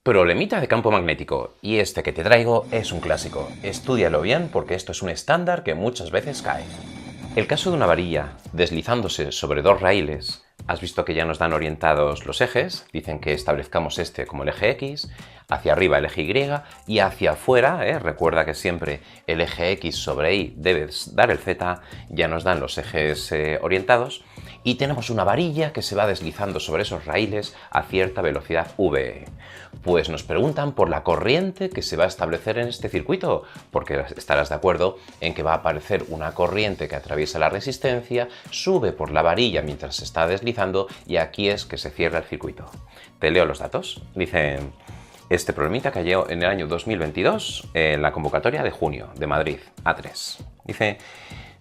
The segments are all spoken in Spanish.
Problemita de campo magnético, y este que te traigo es un clásico. Estúdialo bien porque esto es un estándar que muchas veces cae. El caso de una varilla deslizándose sobre dos raíles. Has visto que ya nos dan orientados los ejes, dicen que establezcamos este como el eje X, hacia arriba el eje Y y hacia afuera, recuerda que siempre el eje X sobre Y debe dar el Z, ya nos dan los ejes orientados y tenemos una varilla que se va deslizando sobre esos raíles a cierta velocidad v. Pues nos preguntan por la corriente que se va a establecer en este circuito, porque estarás de acuerdo en que va a aparecer una corriente que atraviesa la resistencia, sube por la varilla mientras se está deslizando y aquí es que se cierra el circuito. Te leo los datos. Dicen, este problemita cayó en el año 2022 en la convocatoria de junio de Madrid, A3. Dice,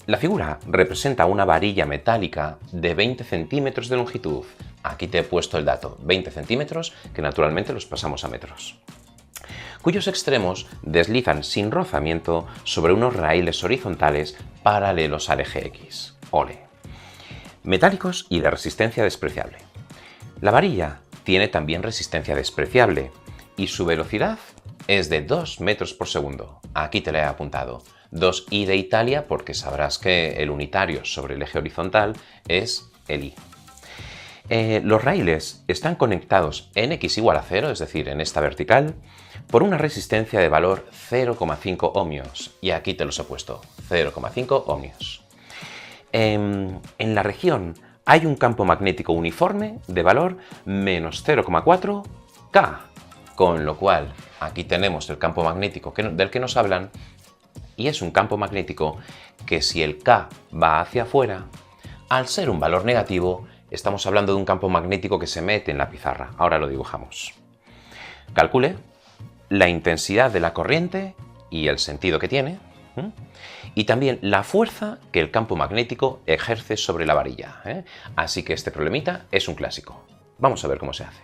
la figura representa una varilla metálica de 20 centímetros de longitud. Aquí te he puesto el dato, 20 centímetros, que naturalmente los pasamos a metros, cuyos extremos deslizan sin rozamiento sobre unos raíles horizontales paralelos al eje X. Ole. Metálicos y de resistencia despreciable. La varilla tiene también resistencia despreciable y su velocidad es de 2 metros por segundo. Aquí te la he apuntado. 2i de Italia porque sabrás que el unitario sobre el eje horizontal es el i. Los raíles están conectados en x igual a 0, es decir, en esta vertical, por una resistencia de valor 0,5 ohmios. Y aquí te los he puesto, 0,5 ohmios. En la región hay un campo magnético uniforme de valor menos 0,4 K, con lo cual aquí tenemos el campo magnético del que nos hablan y es un campo magnético que si el K va hacia afuera, al ser un valor negativo, estamos hablando de un campo magnético que se mete en la pizarra. Ahora lo dibujamos. Calcule la intensidad de la corriente y el sentido que tiene, y también la fuerza que el campo magnético ejerce sobre la varilla. Así que este problemita es un clásico. Vamos a ver cómo se hace.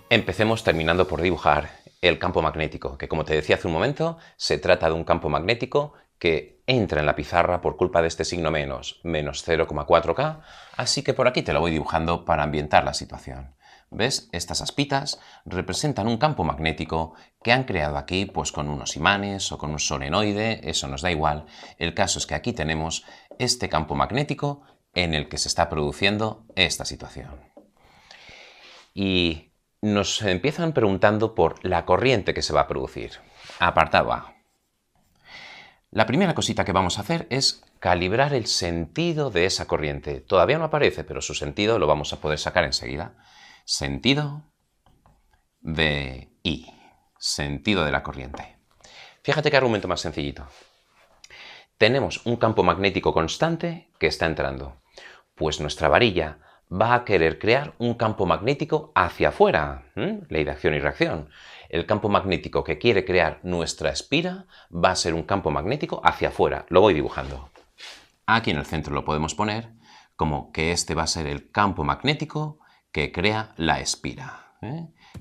Empecemos terminando por dibujar el campo magnético, que como te decía hace un momento, se trata de un campo magnético que entra en la pizarra por culpa de este signo menos 0,4K, así que por aquí te lo voy dibujando para ambientar la situación. ¿Ves? Estas aspitas representan un campo magnético que han creado aquí pues con unos imanes o con un solenoide, eso nos da igual. El caso es que aquí tenemos este campo magnético en el que se está produciendo esta situación. Y nos empiezan preguntando por la corriente que se va a producir. Apartado A. La primera cosita que vamos a hacer es calibrar el sentido de esa corriente. Todavía no aparece, pero su sentido lo vamos a poder sacar enseguida. Sentido de I. Sentido de la corriente. Fíjate qué argumento más sencillito. Tenemos un campo magnético constante que está entrando. Pues nuestra varilla va a querer crear un campo magnético hacia afuera. Ley de acción y reacción. El campo magnético que quiere crear nuestra espira va a ser un campo magnético hacia afuera. Lo voy dibujando. Aquí en el centro lo podemos poner como que este va a ser el campo magnético que crea la espira.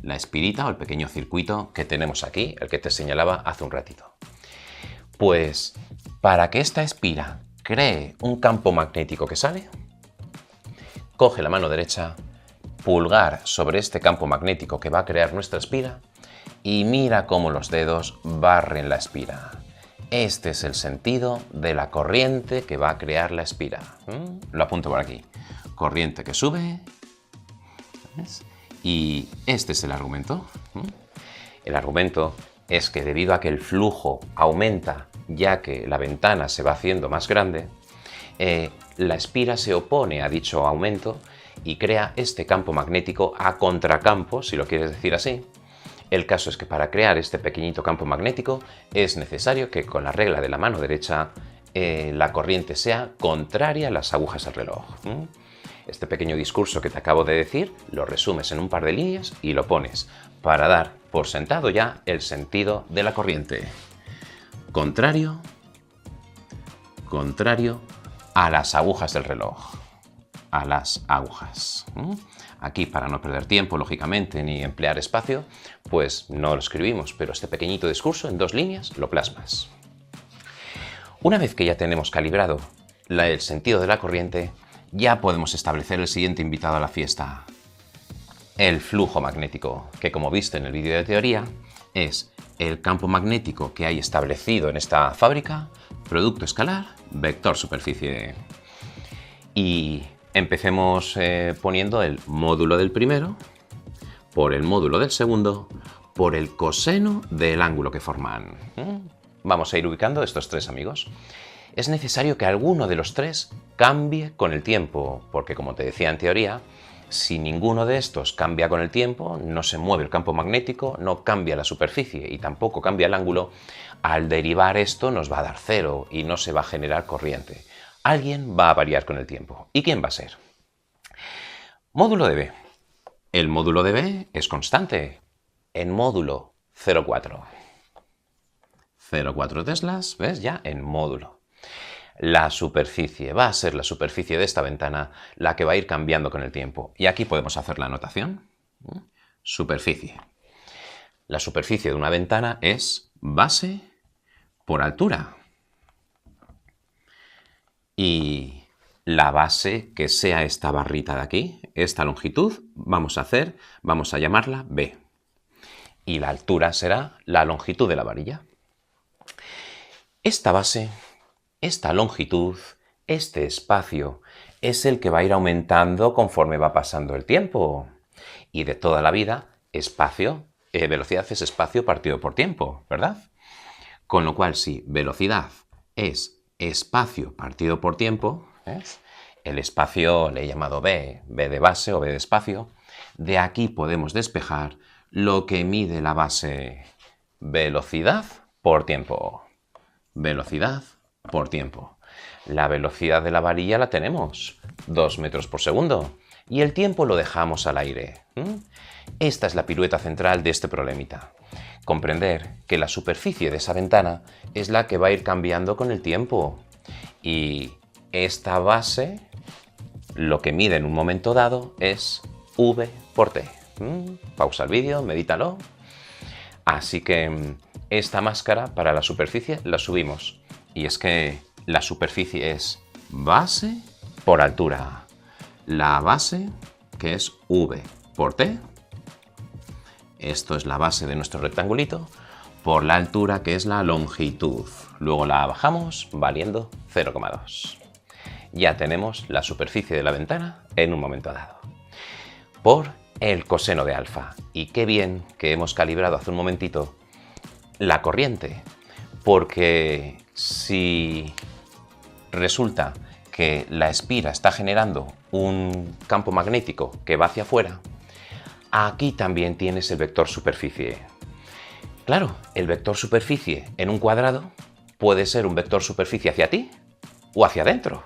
La espirita o el pequeño circuito que tenemos aquí, el que te señalaba hace un ratito. Pues para que esta espira cree un campo magnético que sale, coge la mano derecha, pulgar sobre este campo magnético que va a crear nuestra espira y mira cómo los dedos barren la espira. Este es el sentido de la corriente que va a crear la espira. Lo apunto por aquí. Corriente que sube. ¿Ves? Y este es el argumento. El argumento es que debido a que el flujo aumenta ya que la ventana se va haciendo más grande, la espira se opone a dicho aumento y crea este campo magnético a contracampo, si lo quieres decir así. El caso es que para crear este pequeñito campo magnético es necesario que con la regla de la mano derecha la corriente sea contraria a las agujas del reloj. Este pequeño discurso que te acabo de decir lo resumes en un par de líneas y lo pones para dar por sentado ya el sentido de la corriente. Contrario a las agujas del reloj. A las agujas. Aquí, para no perder tiempo, lógicamente, ni emplear espacio, pues no lo escribimos, pero este pequeñito discurso en 2 líneas lo plasmas. Una vez que ya tenemos calibrado el sentido de la corriente, ya podemos establecer el siguiente invitado a la fiesta. el flujo magnético, que como viste en el vídeo de teoría, es el campo magnético que hay establecido en esta fábrica, producto escalar, vector superficie. Y empecemos poniendo el módulo del primero por el módulo del segundo por el coseno del ángulo que forman. Vamos a ir ubicando estos tres amigos. Es necesario que alguno de los tres cambie con el tiempo, porque como te decía en teoría, si ninguno de estos cambia con el tiempo, no se mueve el campo magnético, no cambia la superficie y tampoco cambia el ángulo, al derivar esto nos va a dar cero y no se va a generar corriente. Alguien va a variar con el tiempo. ¿Y quién va a ser? Módulo de B. El módulo de B es constante. En módulo 0,4. 0,4 teslas, ¿ves? Ya en módulo. La superficie va a ser la superficie de esta ventana la que va a ir cambiando con el tiempo. Y aquí podemos hacer la anotación. Superficie. La superficie de una ventana es base por altura. Y la base que sea esta barrita de aquí, esta longitud, vamos a llamarla B. Y la altura será la longitud de la varilla. Esta base, esta longitud, este espacio, es el que va a ir aumentando conforme va pasando el tiempo. Y de toda la vida, velocidad es espacio partido por tiempo, ¿verdad? Con lo cual, si velocidad es espacio partido por tiempo, ¿ves? El espacio le he llamado B, B de base o B de espacio. De aquí podemos despejar lo que mide la base, velocidad por tiempo. Velocidad por tiempo. La velocidad de la varilla la tenemos, 2 metros por segundo, y el tiempo lo dejamos al aire. Esta es la pirueta central de este problemita. Comprender que la superficie de esa ventana es la que va a ir cambiando con el tiempo. Y esta base, lo que mide en un momento dado, es V por T. Pausa el vídeo, medítalo. Así que esta máscara para la superficie la subimos. Y es que la superficie es base por altura. La base, que es V por T. Esto es la base de nuestro rectangulito, por la altura, que es la longitud. Luego la bajamos valiendo 0,2. Ya tenemos la superficie de la ventana en un momento dado. Por el coseno de alfa. Y qué bien que hemos calibrado hace un momentito la corriente, porque si resulta que la espira está generando un campo magnético que va hacia afuera, aquí también tienes el vector superficie. Claro, el vector superficie en un cuadrado puede ser un vector superficie hacia ti o hacia adentro.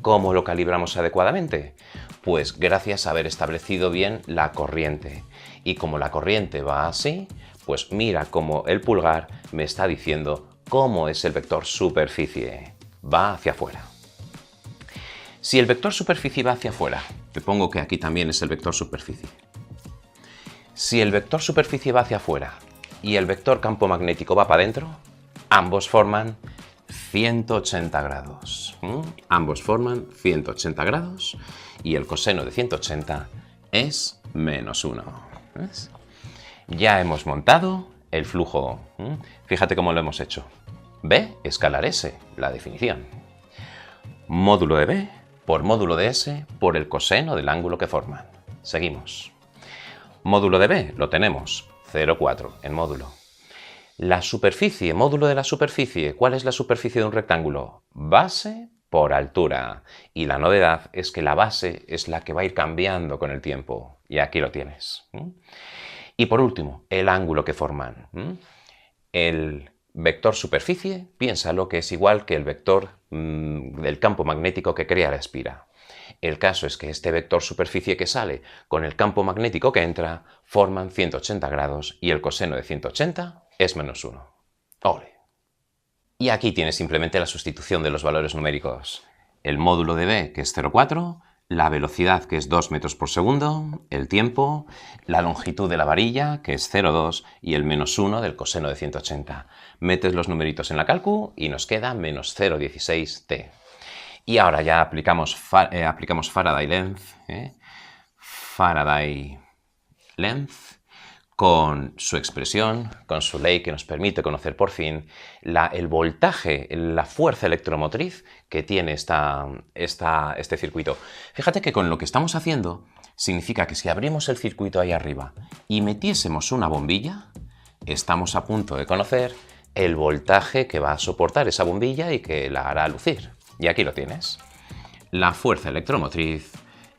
¿Cómo lo calibramos adecuadamente? Pues gracias a haber establecido bien la corriente. Y como la corriente va así, pues mira cómo el pulgar me está diciendo cómo es el vector superficie. Va hacia afuera. Si el vector superficie va hacia afuera, te pongo que aquí también es el vector superficie. Si el vector superficie va hacia afuera y el vector campo magnético va para adentro, ambos forman 180 grados. Ambos forman 180 grados y el coseno de 180 es -1. ¿Ves? Ya hemos montado el flujo. Fíjate cómo lo hemos hecho. B escalar S, la definición. Módulo de B por módulo de S por el coseno del ángulo que forman. Seguimos. Módulo de B lo tenemos, 0,4 en módulo. La superficie, módulo de la superficie. ¿Cuál es la superficie de un rectángulo? Base por altura. Y la novedad es que la base es la que va a ir cambiando con el tiempo. Y aquí lo tienes. Y por último, el ángulo que forman. El vector superficie, piénsalo que es igual que el vector del campo magnético que crea la espira. El caso es que este vector superficie que sale con el campo magnético que entra forman 180 grados y el coseno de 180 es -1. ¡Ole! Y aquí tienes simplemente la sustitución de los valores numéricos. El módulo de B, que es 0,4, la velocidad, que es 2 metros por segundo, el tiempo, la longitud de la varilla, que es 0,2, y el -1 del coseno de 180. Metes los numeritos en la calcu y nos queda -0,16 t. Y ahora ya aplicamos Faraday Length, Faraday length, con su expresión, con su ley que nos permite conocer por fin el voltaje, la fuerza electromotriz que tiene este circuito. Fíjate que con lo que estamos haciendo significa que si abrimos el circuito ahí arriba y metiésemos una bombilla, estamos a punto de conocer el voltaje que va a soportar esa bombilla y que la hará lucir. Y aquí lo tienes. La fuerza electromotriz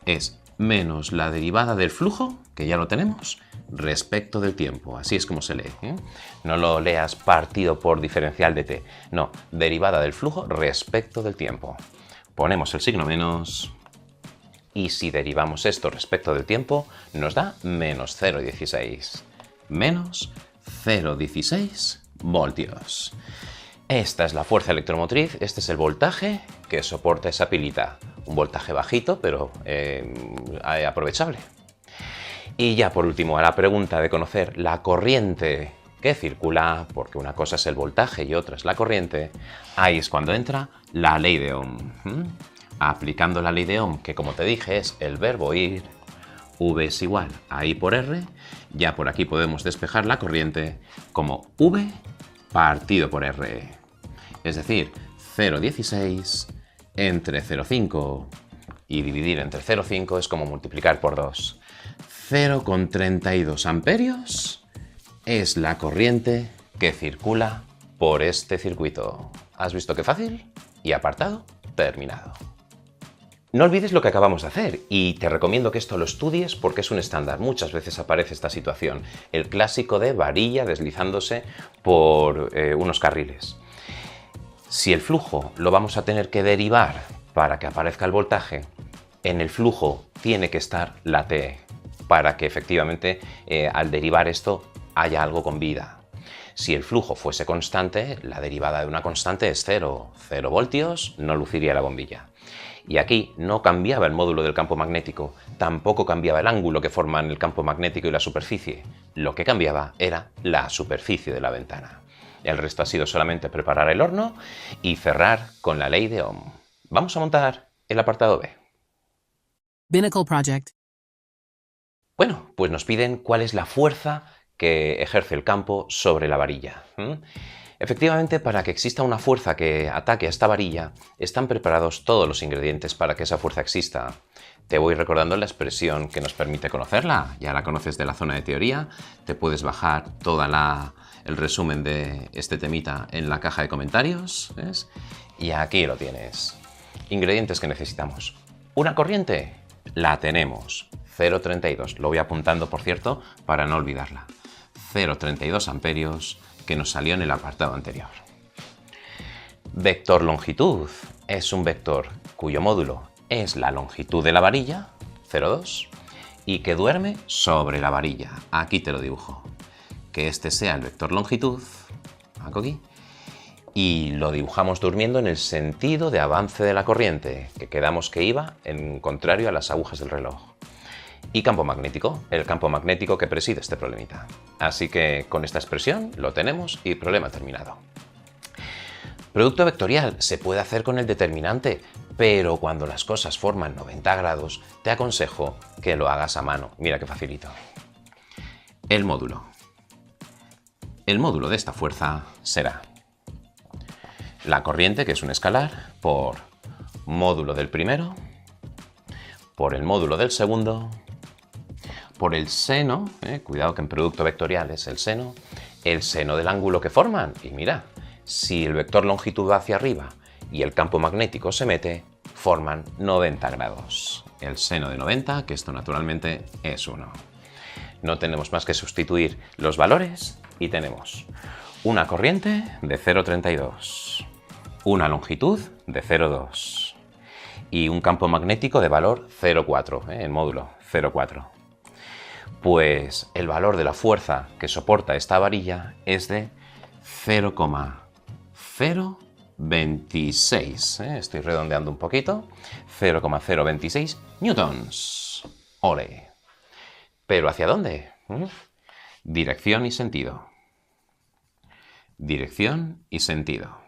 es menos la derivada del flujo, que ya lo tenemos, respecto del tiempo. Así es como se lee, ¿eh? No lo leas partido por diferencial de t. No, derivada del flujo respecto del tiempo. Ponemos el signo menos y si derivamos esto respecto del tiempo nos da menos 0,16. Menos 0,16 voltios. Esta es la fuerza electromotriz, este es el voltaje que soporta esa pilita. Un voltaje bajito, pero aprovechable. Y ya por último, a la pregunta de conocer la corriente que circula, porque una cosa es el voltaje y otra es la corriente, ahí es cuando entra la ley de Ohm. Aplicando la ley de Ohm, que como te dije es el verbo ir, V es igual a I por R, ya por aquí podemos despejar la corriente como V partido por R. Es decir, 0,16 entre 0,5 y dividir entre 0,5 es como multiplicar por 2. 0,32 amperios es la corriente que circula por este circuito. ¿Has visto qué fácil? Y apartado terminado. No olvides lo que acabamos de hacer y te recomiendo que esto lo estudies porque es un estándar. Muchas veces aparece esta situación, el clásico de varilla deslizándose por unos carriles. Si el flujo lo vamos a tener que derivar para que aparezca el voltaje, en el flujo tiene que estar la T para que efectivamente al derivar esto haya algo con vida. Si el flujo fuese constante, la derivada de una constante es 0 voltios, no luciría la bombilla. Y aquí no cambiaba el módulo del campo magnético, tampoco cambiaba el ángulo que forman el campo magnético y la superficie. Lo que cambiaba era la superficie de la ventana. El resto ha sido solamente preparar el horno y cerrar con la ley de Ohm. Vamos a montar el apartado B. Binnacle Project. Bueno, pues nos piden cuál es la fuerza que ejerce el campo sobre la varilla. Efectivamente, para que exista una fuerza que ataque a esta varilla, están preparados todos los ingredientes para que esa fuerza exista. Te voy recordando la expresión que nos permite conocerla. Ya la conoces de la zona de teoría. Te puedes bajar todo el resumen de este temita en la caja de comentarios, ¿ves? Y aquí lo tienes. Ingredientes que necesitamos. Una corriente, la tenemos. 0,32. Lo voy apuntando, por cierto, para no olvidarla. 0,32 amperios que nos salió en el apartado anterior. Vector longitud es un vector cuyo módulo es la longitud de la varilla, 0,2, y que duerme sobre la varilla. Aquí te lo dibujo. Que este sea el vector longitud, aquí, y lo dibujamos durmiendo en el sentido de avance de la corriente, que quedamos que iba en contrario a las agujas del reloj. Y campo magnético, el campo magnético que preside este problemita. Así que con esta expresión lo tenemos y problema terminado. Producto vectorial se puede hacer con el determinante, pero cuando las cosas forman 90 grados, te aconsejo que lo hagas a mano. Mira qué facilito. El módulo. El módulo de esta fuerza será la corriente, que es un escalar, por módulo del primero, por el módulo del segundo, por el seno, cuidado que en producto vectorial es el seno del ángulo que forman. Y mira, si el vector longitud va hacia arriba y el campo magnético se mete, forman 90 grados. El seno de 90, que esto naturalmente es 1. No tenemos más que sustituir los valores y tenemos una corriente de 0,32, una longitud de 0,2 y un campo magnético de valor 0,4, el módulo 0,4. Pues el valor de la fuerza que soporta esta varilla es de 0,026. Estoy redondeando un poquito. 0,026 newtons. ¡Ole! ¿Pero hacia dónde? Dirección y sentido. Dirección y sentido.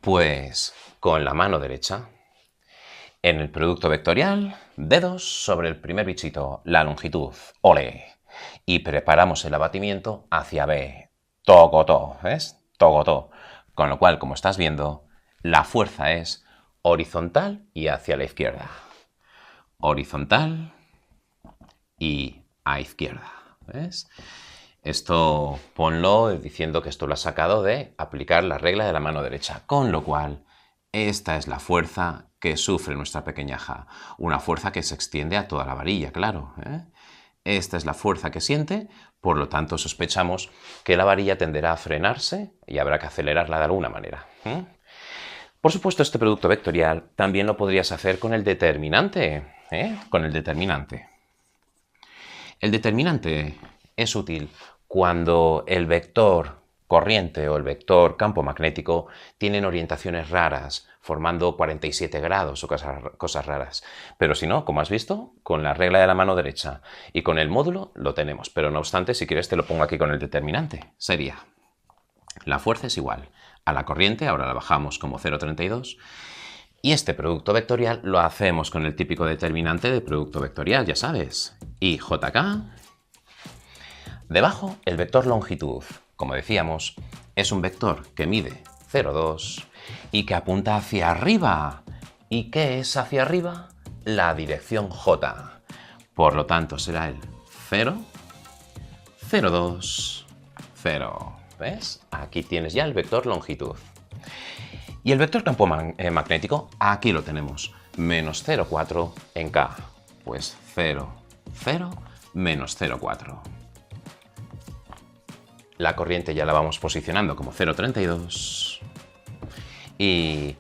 Pues con la mano derecha En el producto vectorial, dedos sobre el primer bichito, la longitud, ole. Y preparamos el abatimiento hacia B, togotó, ¿ves? Togotó. Con lo cual, como estás viendo, la fuerza es horizontal y hacia la izquierda. Horizontal y a izquierda, ¿ves? Esto ponlo diciendo que esto lo has sacado de aplicar la regla de la mano derecha. Con lo cual, esta es la fuerza que sufre nuestra pequeñaja. Una fuerza que se extiende a toda la varilla, claro, ¿eh? Esta es la fuerza que siente, por lo tanto sospechamos que la varilla tenderá a frenarse y habrá que acelerarla de alguna manera. Por supuesto, este producto vectorial también lo podrías hacer con el determinante, con el determinante. El determinante es útil cuando el vector corriente o el vector campo magnético tienen orientaciones raras, formando 47 grados o cosas raras. Pero si no, como has visto, con la regla de la mano derecha y con el módulo lo tenemos. Pero no obstante, si quieres te lo pongo aquí con el determinante. Sería, la fuerza es igual a la corriente, ahora la bajamos como 0,32, y este producto vectorial lo hacemos con el típico determinante de producto vectorial, ya sabes, IJK. Debajo, el vector longitud, como decíamos, es un vector que mide 0,2 y que apunta hacia arriba. ¿Y qué es hacia arriba? La dirección J. Por lo tanto, será el 0, 0,2, 0. ¿Ves? Aquí tienes ya el vector longitud. Y el vector campo magnético, aquí lo tenemos, menos 0,4 en K. Pues 0, 0, menos 0,4. La corriente ya la vamos posicionando como 0,32. Y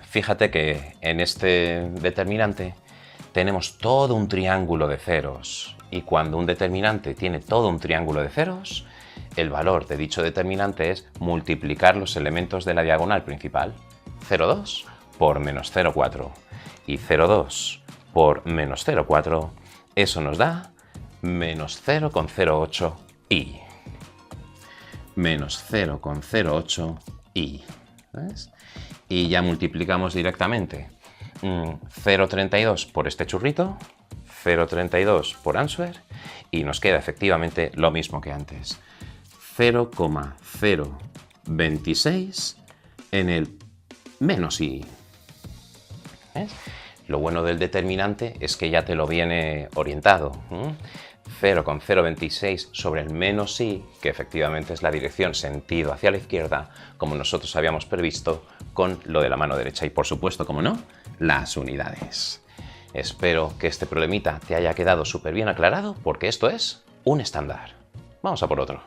fíjate que en este determinante tenemos todo un triángulo de ceros. Y cuando un determinante tiene todo un triángulo de ceros, el valor de dicho determinante es multiplicar los elementos de la diagonal principal. 0,2 por menos 0,4. Y 0,2 por menos 0,4, eso nos da menos 0,08 i. Menos 0,08 i. ¿Ves? Y ya multiplicamos directamente 0,32 por este churrito, 0,32 por Answer, y nos queda efectivamente lo mismo que antes. 0,026 en el menos i. ¿Ves? Lo bueno del determinante es que ya te lo viene orientado. 0,026 sobre el menos i, que efectivamente es la dirección sentido hacia la izquierda, como nosotros habíamos previsto con lo de la mano derecha. Y por supuesto, como no, las unidades. Espero que este problemita te haya quedado súper bien aclarado, porque esto es un estándar. Vamos a por otro.